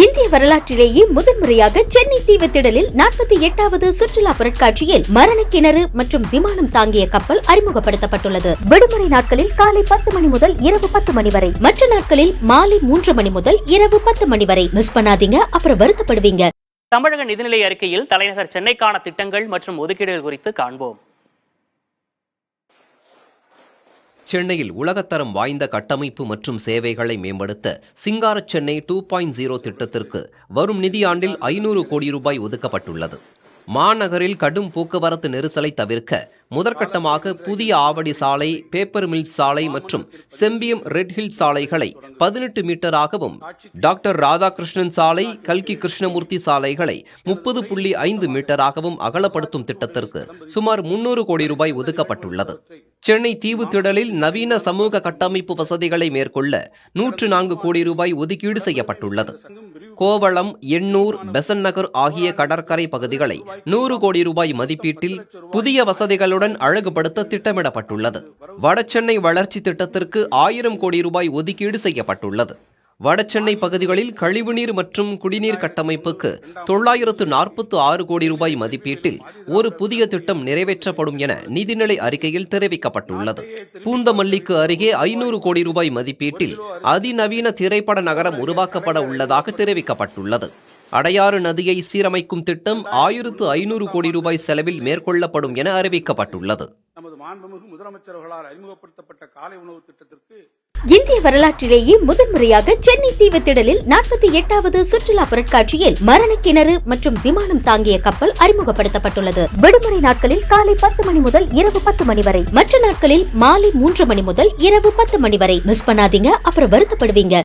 இந்திய வரலாற்றிலேயே முதன்முறையாக சென்னை தீவுத்திடலில் 48வது சுற்றுலா பொருட்காட்சியில் மரண கிணறு மற்றும் விமானம் தாங்கிய கப்பல் அறிமுகப்படுத்தப்பட்டுள்ளது. விடுமுறை நாட்களில் காலை 10 மணி முதல் இரவு 10 மணி வரை, மற்ற நாட்களில் மாலை 3 மணி முதல் இரவு 10 மணி வரை. மிஸ் பண்ணாதீங்க, அப்புறம் வருத்தப்படுவீங்க. தமிழக நிதிநிலை அறிக்கையில் தலைநகர் சென்னைக்கான திட்டங்கள் மற்றும் ஒதுக்கீடுகள் குறித்து காண்போம். சென்னையில் உலகத்தரம் வாய்ந்த கட்டமைப்பு மற்றும் சேவைகளை மேம்படுத்த சிங்கார சென்னை 2.0 திட்டத்திற்கு வரும் நிதியாண்டில் 500 கோடி ரூபாய் ஒதுக்கப்பட்டுள்ளது. மாநகரில் கடும் போக்குவரத்து நெரிசலை தவிர்க்க முதற்கட்டமாக புதிய ஆவடி சாலை, பேப்பர் மில் சாலை மற்றும் செம்பியம் ரெட் ஹில் சாலைகளை 18 மீட்டராகவும், டாக்டர் ராதாகிருஷ்ணன் சாலை, கல்கி கிருஷ்ணமூர்த்தி சாலைகளை 30.5 மீட்டராகவும் அகலப்படுத்தும் திட்டத்திற்கு சுமார் 300 கோடி ரூபாய் ஒதுக்கப்பட்டுள்ளது. சென்னை தீவுத்திடலில் நவீன சமூக கட்டமைப்பு வசதிகளை மேற்கொள்ள 104 கோடி ரூபாய் ஒதுக்கீடு செய்யப்பட்டுள்ளது. கோவளம், எண்ணூர், பெசன் நகர் ஆகிய கடற்கரை பகுதிகளை 100 கோடி ரூபாய் மதிப்பீட்டில் புதிய வசதிகளுடன் அழகுபடுத்த திட்டமிடப்பட்டுள்ளது. வடசென்னை வளர்ச்சி திட்டத்திற்கு 1000 கோடி ரூபாய் ஒதுக்கீடு செய்யப்பட்டுள்ளது. வடசென்னை பகுதிகளில் கழிவுநீர் மற்றும் குடிநீர் கட்டமைப்புக்கு 946 கோடி ரூபாய் மதிப்பீட்டில் ஒரு புதிய திட்டம் நிறைவேற்றப்படும் என நிதிநிலை அறிக்கையில் தெரிவிக்கப்பட்டுள்ளது. பூந்தமல்லிக்கு அருகே 500 கோடி ரூபாய் மதிப்பீட்டில் அதிநவீன திரைப்பட நகரம் உருவாக்கப்பட உள்ளதாக தெரிவிக்கப்பட்டுள்ளது. அடையாறு நதியை சீரமைக்கும் திட்டம் 1500 கோடி ரூபாய் செலவில் மேற்கொள்ளப்படும் என அறிவிக்கப்பட்டுள்ளது. நமது மாண்புமிகு முதலமைச்சர்களால் அறிமுகப்படுத்தப்பட்ட காலை உணவு திட்டத்திற்கு இந்திய வரலாற்றிலேயே முதன்முறையாக சென்னை தீவுத்திடலில் 48வது சுற்றுலா பொருட்காட்சியில் மரண கிணறு மற்றும் விமானம் தாங்கிய கப்பல் அறிமுகப்படுத்தப்பட்டுள்ளது. விடுமுறை நாட்களில் காலை 10 மணி முதல் இரவு 10 மணி வரை, மற்ற நாட்களில் மாலை 3 மணி முதல் இரவு 10 மணி வரை. மிஸ் பண்ணாதீங்க, அப்புறம் வருத்தப்படுவீங்க.